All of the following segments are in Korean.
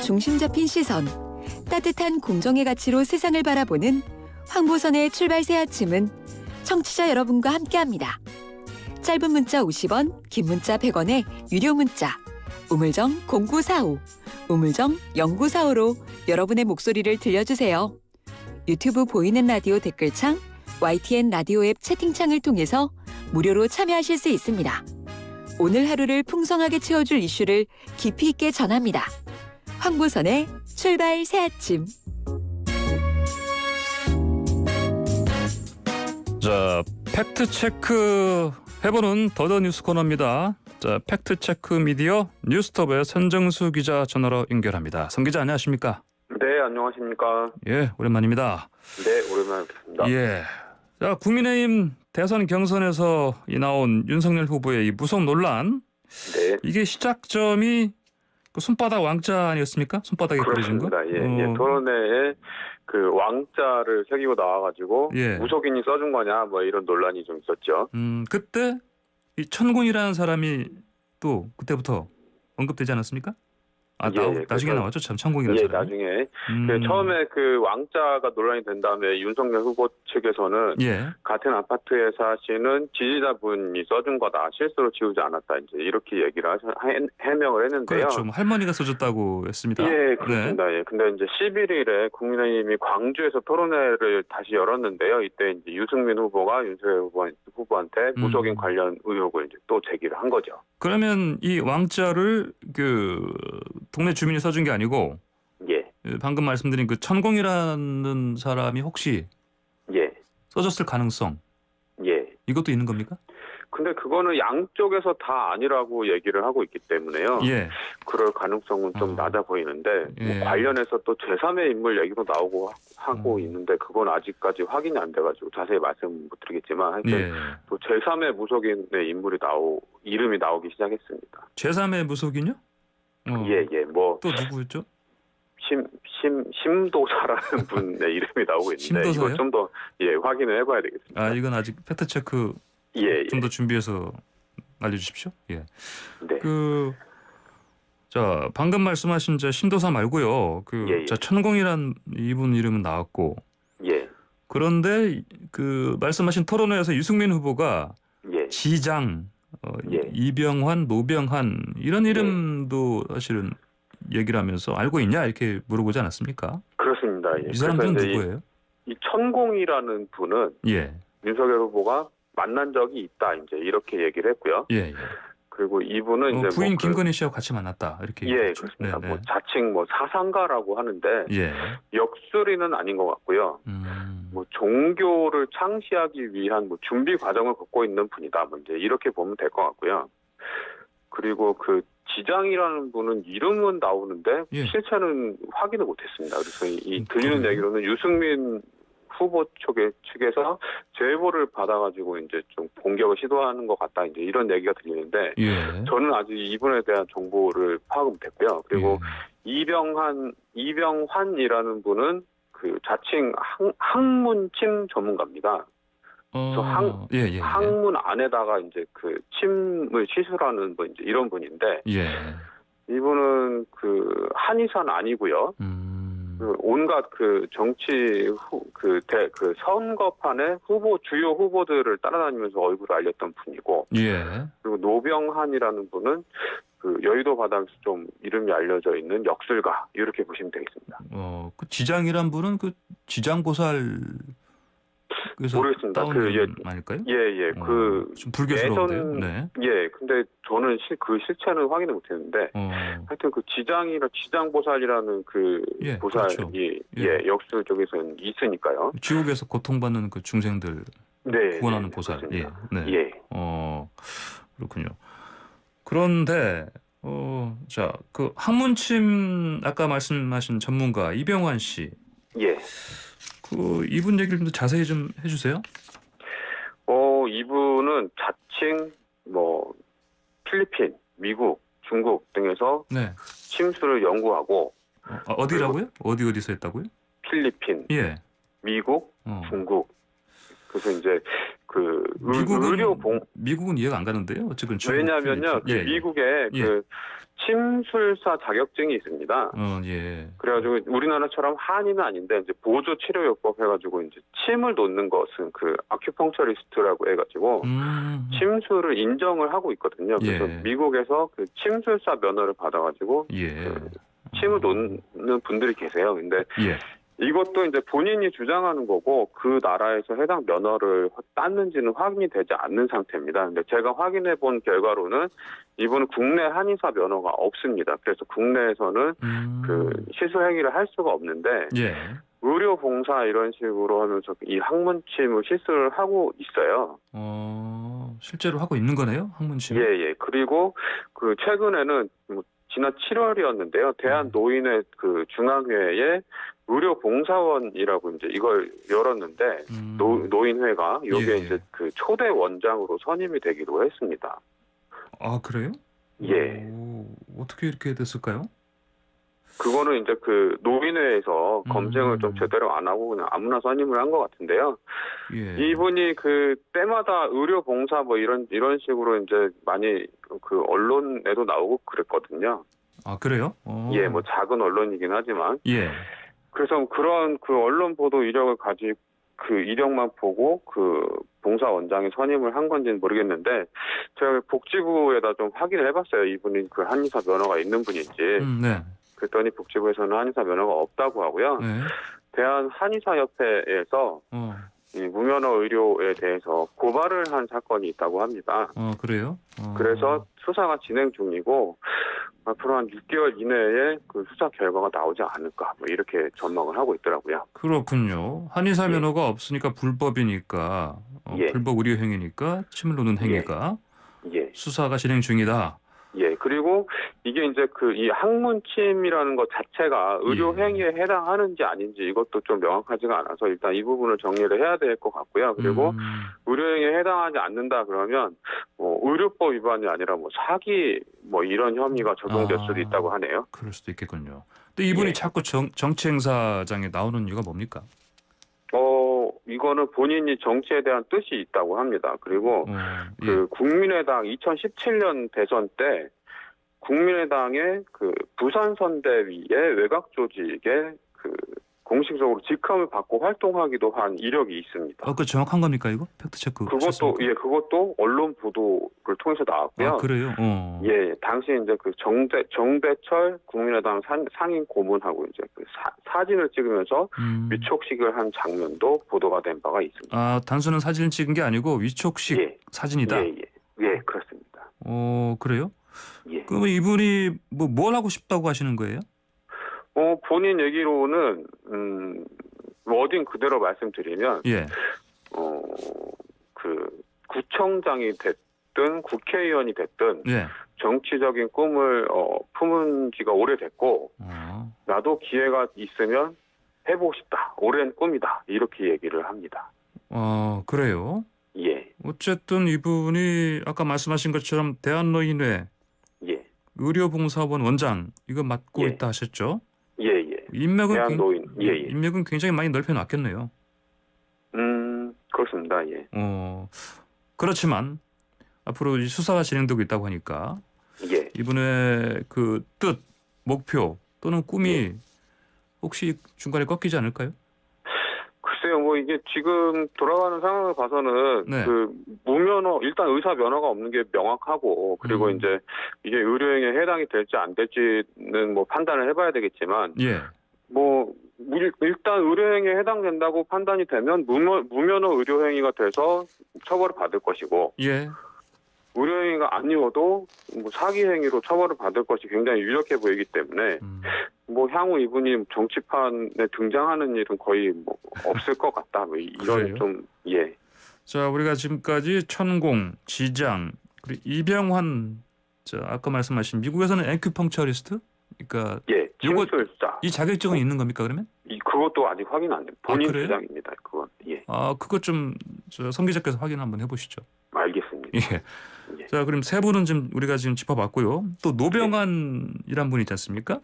중심 잡힌 시선, 따뜻한 공정의 가치로 세상을 바라보는 황보선의 출발 새 아침은 청취자 여러분과 함께합니다. 짧은 문자 50원, 긴 문자 100원의 유료 문자 우물정 0945, 우물정 0945로 여러분의 목소리를 들려주세요. 유튜브 보이는 라디오 댓글창, YTN 라디오 앱 채팅창을 통해서 무료로 참여하실 수 있습니다. 오늘 하루를 풍성하게 채워줄 이슈를 깊이 있게 전합니다. 황보선의 출발 새 아침. 자, 팩트체크 해보는 더더뉴스 코너입니다. 자, 팩트체크 미디어 뉴스톱의 선정수 기자 전화로 연결합니다. 선 기자 안녕하십니까? 네, 안녕하십니까? 예, 오랜만입니다. 네, 오랜만에 뵙습니다. 예, 자, 국민의힘 대선 경선에서 나온 윤석열 후보의 이 무속 논란, 네, 이게 시작점이 그 손바닥 왕자 아니었습니까? 손바닥에 그려진 거? 그렇습니다. 예, 토론회에 그 왕자를 새기고 나와가지고 예. 무속인이 써준 거냐, 뭐 이런 논란이 좀 있었죠. 그때 이 천군이라는 사람이 또 그때부터 언급되지 않았습니까? 아, 예, 나중에 나왔죠, 참 천군이라는 예, 사람이. 나중에 처음에 그 왕자가 논란이 된 다음에 윤석열 후보 측에서는 예. 같은 아파트에 사시는 지지자분이 써준 거다, 실수로 지우지 않았다, 이제 이렇게 얘기를 해명을 했는데요. 그렇죠. 뭐 할머니가 써줬다고 했습니다. 예, 그렇습니다. 예. 근데 이제 11일에 국민의힘이 광주에서 토론회를 다시 열었는데요. 이때 이제 유승민 후보가 윤석열 후보한테 무속인 관련 의혹을 이제 또 제기를 한 거죠. 그러면 이 왕자를 그 동네 주민이 써준 게 아니고, 예, 방금 말씀드린 그 천공이라는 사람이 혹시 예, 써줬을 가능성, 예. 이것도 있는 겁니까? 근데 그거는 양쪽에서 다 아니라고 얘기를 하고 있기 때문에요. 예. 그럴 가능성은 좀 낮아 보이는데 예. 뭐 관련해서 또 제3의 인물 얘기도 나오고 하고 있는데 그건 아직까지 확인이 안 돼가지고 자세히 말씀 못 드리겠지만 하여튼 예. 또 제3의 무속인의 인물이 이름이 나오기 시작했습니다. 제3의 무속인요? 예, 뭐 또 누구였죠? 심도사라는 분의 이름이 나오고 있는데 심도사요? 이거 좀 더 확인을 해봐야 되겠습니다. 아, 이건 아직 팩트 체크 예. 좀 더 준비해서 알려주십시오. 예. 네. 자, 방금 말씀하신 저 심도사 말고요. 예. 자, 천공이란 이분 이름은 나왔고. 예. 그런데 그 말씀하신 토론회에서 유승민 후보가 예. 지장, 예. 이병환, 노병환 이런 이름도 사실은 얘기를 하면서 알고 있냐 이렇게 물어보지 않았습니까? 그렇습니다. 예. 이 사람들은 그래서 이제 누구예요? 이 천공이라는 분은 예. 윤석열 후보가 만난 적이 있다, 이제 이렇게 얘기를 했고요. 예. 그리고 이분은 이제 부인 뭐 김건희 씨하고 같이 만났다 이렇게. 얘기했죠. 그렇습니다. 네, 뭐 네. 자칭 뭐 사상가라고 하는데 예. 역술인은 아닌 것 같고요. 뭐 종교를 창시하기 위한 뭐 준비 과정을 겪고 있는 분이다. 뭐 이제 이렇게 보면 될 것 같고요. 그리고 그 지장이라는 분은 이름은 나오는데 예. 실체는 확인을 못했습니다. 그래서 이 들리는 그래요? 얘기로는 유승민 후보 측에서 제보를 받아가지고 이제 좀 공격을 시도하는 것 같다, 이제 이런 얘기가 들리는데 예. 저는 아직 이분에 대한 정보를 파악은 못했고요. 그리고 이병환이라는 분은 그 자칭 학문침 전문가입니다. 예. 학문 안에다가 이제 그 침을 시술하는 분, 이제 이런 분인데 예. 이분은 그 한의사는 아니고요. 그 온갖 그 정치 선거판에 주요 후보들을 따라다니면서 얼굴을 알렸던 분이고, 예. 그리고 노병한이라는 분은 그 여의도 바닥에서 좀 이름이 알려져 있는 역술가, 이렇게 보시면 되겠습니다. 그 지장이란 분은 그 지장보살 그래서 모르겠습니다. 따온 그 이름 아닐까요? 예. 좀 불교스러운데요. 네. 예, 근데 저는 그 실체는 확인을 못했는데 하여튼 그 지장보살이라는 그 예, 보살이 그렇죠. 역술 쪽에서는 있으니까요. 지옥에서 고통받는 그 중생들 네, 구원하는 보살. 예. 네. 예. 그렇군요. 그런데 자, 그 학문침 아까 말씀하신 전문가 이병환 씨. 예. 그 이분 얘기를 좀 더 자세히 좀 해주세요. 이분은 자칭 뭐 필리핀, 미국, 중국 등에서 네. 침수를 연구하고 어디라고요? 어디서 했다고요? 필리핀, 예. 미국, 중국. 그래서 이제 미국은 이해가 안 가는데요. 어쨌든 왜냐하면요, 예, 예. 미국에 예. 그 침술사 자격증이 있습니다. 예. 그래가지고 우리나라처럼 한의는 아닌데 이제 보조 치료요법 해가지고 이제 침을 놓는 것은 그 아큐펑처리스트라고 해가지고 침술을 인정을 하고 있거든요. 그래서 예. 미국에서 그 침술사 면허를 받아가지고 예. 침을 놓는 분들이 계세요. 근데 예. 이것도 이제 본인이 주장하는 거고 그 나라에서 해당 면허를 땄는지는 확인이 되지 않는 상태입니다. 근데 제가 확인해 본 결과로는 이분은 국내 한의사 면허가 없습니다. 그래서 국내에서는 그 시술 행위를 할 수가 없는데 예. 의료 봉사 이런 식으로 하면서 이 항문침을 시술을 하고 있어요. 실제로 하고 있는 거네요, 항문침. 예. 그리고 그 최근에는 뭐 지난 7월이었는데요. 대한 노인의 그 중앙회에 의료 봉사원이라고 이제 이걸 열었는데 노인회가 요게 예. 이제 그 초대 원장으로 선임이 되기도 했습니다. 아, 그래요? 예. 어떻게 이렇게 됐을까요? 그거는 이제 그 노인회에서 검증을 좀 제대로 안 하고 그냥 아무나 선임을 한 것 같은데요. 예. 이분이 그 때마다 의료 봉사 뭐 이런 식으로 이제 많이 그 언론에도 나오고 그랬거든요. 아, 그래요? 예, 뭐 작은 언론이긴 하지만. 예. 그래서 그런 그 언론 보도 이력을 가지고 그 이력만 보고 그 봉사원장에 선임을 한 건지는 모르겠는데 제가 복지부에다 좀 확인을 해봤어요. 이분이 그 한의사 면허가 있는 분인지. 네. 그랬더니 복지부에서는 한의사 면허가 없다고 하고요. 네. 대한 한의사협회에서 이 무면허 의료에 대해서 고발을 한 사건이 있다고 합니다. 그래요? 그래서 수사가 진행 중이고 앞으로 한 6개월 이내에 그 수사 결과가 나오지 않을까 뭐 이렇게 전망을 하고 있더라고요. 그렇군요. 한의사 면허가 없으니까 불법이니까 예. 불법 의료 행위니까 침을 놓는 행위가 예. 수사가 진행 중이다. 예, 그리고 이게 이제 그 이 항문침이라는 것 자체가 의료 행위에 해당하는지 아닌지 이것도 좀 명확하지가 않아서 일단 이 부분을 정리를 해야 될 것 같고요. 그리고 의료 행위에 해당하지 않는다 그러면 뭐 의료법 위반이 아니라 뭐 사기 뭐 이런 혐의가 적용될 수도 있다고 하네요. 그럴 수도 있겠군요. 근데 이분이 예. 자꾸 정치 행사장에 나오는 이유가 뭡니까? 이거는 본인이 정치에 대한 뜻이 있다고 합니다. 그리고 그 국민의당 2017년 대선 때 국민의당의 그 부산선대위의 외곽 조직에 그 공식적으로 직함을 받고 활동하기도 한 이력이 있습니다. 그 정확한 겁니까 이거? 팩트 체크. 그것도 언론 보도를 통해서 나왔고요. 아, 그래요? 예, 당시 이제 그 정대철 국민의당 상임 고문하고 이제 그 사진을 찍으면서 위촉식을 한 장면도 보도가 된 바가 있습니다. 아, 단순한 사진을 찍은 게 아니고 위촉식 사진이다. 예, 그렇습니다. 그래요? 예. 그러면 이분이 뭘 하고 싶다고 하시는 거예요? 본인 얘기로는 워딩 그대로 말씀드리면 예. 그 구청장이 됐든 국회의원이 됐든 예. 정치적인 꿈을 품은 지가 오래됐고 나도 기회가 있으면 해보고 싶다. 오랜 꿈이다. 이렇게 얘기를 합니다. 그래요? 예. 어쨌든 이분이 아까 말씀하신 것처럼 대한노인회 예. 의료봉사원 원장 이거 맡고 예. 있다 하셨죠? 예. 인맥은 굉장히 많이 넓혀놨겠네요. 그렇습니다. 예. 그렇지만 앞으로 이 수사가 진행되고 있다고 하니까 예. 이분의 그 뜻, 목표 또는 꿈이 혹시 중간에 꺾이지 않을까요? 글쎄요, 뭐 이게 지금 돌아가는 상황을 봐서는 그 무면허 일단 의사 면허가 없는 게 명확하고 그리고 이제 이게 의료행위에 해당이 될지 안 될지는 뭐 판단을 해봐야 되겠지만 뭐 일단 의료행위에 해당된다고 판단이 되면 무면허 의료행위가 돼서 처벌을 받을 것이고 의료행위가 아니어도 뭐 사기행위로 처벌을 받을 것이 굉장히 유력해 보이기 때문에 뭐 향후 이분이 정치판에 등장하는 일은 거의 뭐 없을 것 같다. 뭐 이런 좀 자, 우리가 지금까지 천공, 지장, 그리고 이병환, 아까 말씀하신 미국에서는 애큐펑처리스트, 그러니까 침술사. 이 자격증은 있는 겁니까 그러면? 그것도 아직 확인 안 돼요. 본인 그래요? 주장입니다. 그건 그것 좀 성 기자께서 확인 한번 해보시죠. 알겠습니다. 자, 그럼 세 분은 지금 우리가 지금 짚어봤고요. 또 노병환이란 분이 있지 않습니까?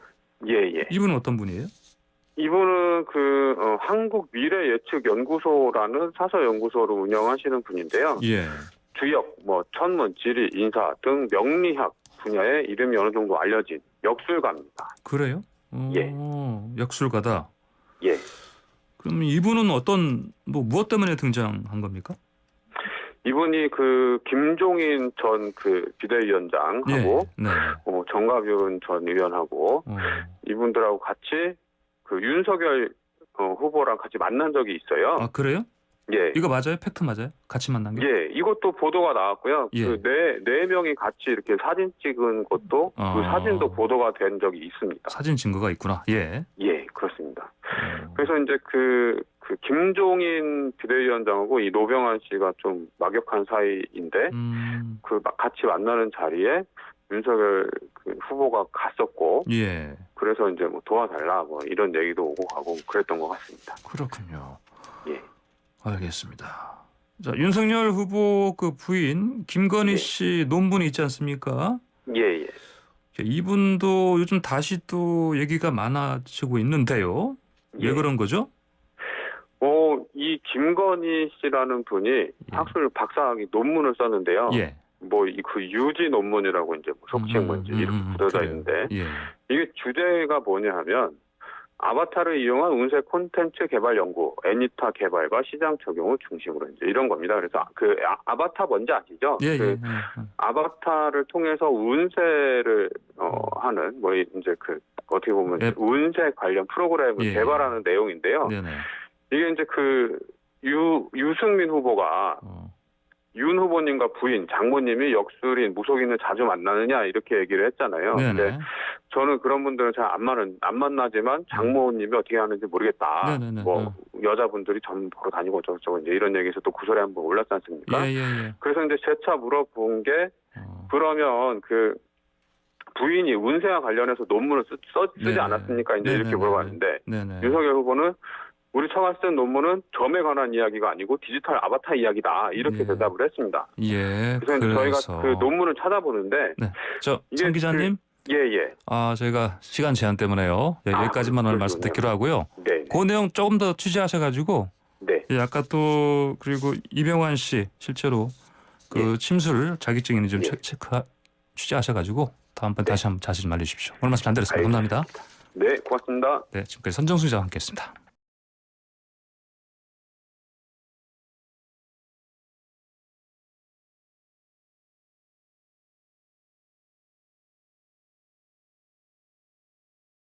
예. 이분은 어떤 분이에요? 이분은 한국 미래 예측 연구소라는 사서 연구소를 운영하시는 분인데요. 예. 주역, 천문, 지리, 인사 등 명리학 분야에 이름이 어느 정도 알려진 역술가입니다. 그래요? 예. 역술가다. 예. 그럼 이분은 무엇 때문에 등장한 겁니까? 이분이 김종인 전 비대위원장하고 네. 정가윤 전 의원하고 이분들하고 같이 윤석열 후보랑 같이 만난 적이 있어요. 아, 그래요? 예. 이거 맞아요? 팩트 맞아요? 같이 만난 게? 예, 이것도 보도가 나왔고요. 예. 네 명이 같이 이렇게 사진 찍은 것도 그 사진도 보도가 된 적이 있습니다. 사진 증거가 있구나. 예. 예, 그렇습니다. 그래서 이제 김종인 비대위원장하고 이 노병환 씨가 좀 막역한 사이인데 같이 만나는 자리에 윤석열 후보가 갔었고, 예. 그래서 이제 도와달라 이런 얘기도 오고 가고 그랬던 것 같습니다. 그렇군요. 예. 알겠습니다. 자, 윤석열 후보 부인 김건희 예. 씨 논문이 있지 않습니까? 예. 이분도 요즘 다시 또 얘기가 많아지고 있는데요. 왜 예. 그런 거죠? 이 김건희 씨라는 분이 학술 박사학위 논문을 썼는데요. 예. 유지 논문이라고 이제 속칭 이렇게 붙어져 있는데, 예. 이게 주제가 뭐냐 하면 아바타를 이용한 운세 콘텐츠 개발 연구, 애니타 개발과 시장 적용을 중심으로 이제 이런 겁니다. 그래서 아바타 뭔지 아시죠? 예. 아바타를 통해서 운세를 하는 이제 어떻게 보면 운세 관련 프로그램을 예. 개발하는 내용인데요. 네네. 이게 이제 유승민 후보가 윤 후보님과 부인, 장모님이 역술인, 무속인을 자주 만나느냐 이렇게 얘기를 했잖아요. 네네. 근데 저는 그런 분들은 잘 안 만나지만 장모님이 어떻게 하는지 모르겠다. 네네네. 여자분들이 전 보러 다니고 어쩌고저쩌고 이제 이런 얘기에서 또 구설에 한번 올랐지 않습니까? 예. 그래서 이제 재차 물어본 게 그러면 부인이 운세와 관련해서 논문을 쓰지 네네. 않았습니까? 이제 네네네. 이렇게 물어봤는데 네네. 윤석열 후보는 우리 처가 쓴 논문은 점에 관한 이야기가 아니고 디지털 아바타 이야기다 이렇게 예. 대답을 했습니다. 예. 그래서 이제 저희가 논문을 찾아보는데 네. 정 기자님. 예. 저희가 시간 제한 때문에요. 여기까지만 오늘 말씀 듣기로 하고요. 네. 그 내용 조금 더 취재하셔가지고. 네. 아까 또 그리고 이병환 씨 실제로 침술 자격증인지 좀 취재하셔가지고 다음번 다시 한번 자세히 좀 알려주십시오. 오늘 말씀 잘 들었습니다. 감사합니다. 네, 고맙습니다. 네, 지금까지 선정수 기자와 함께했습니다.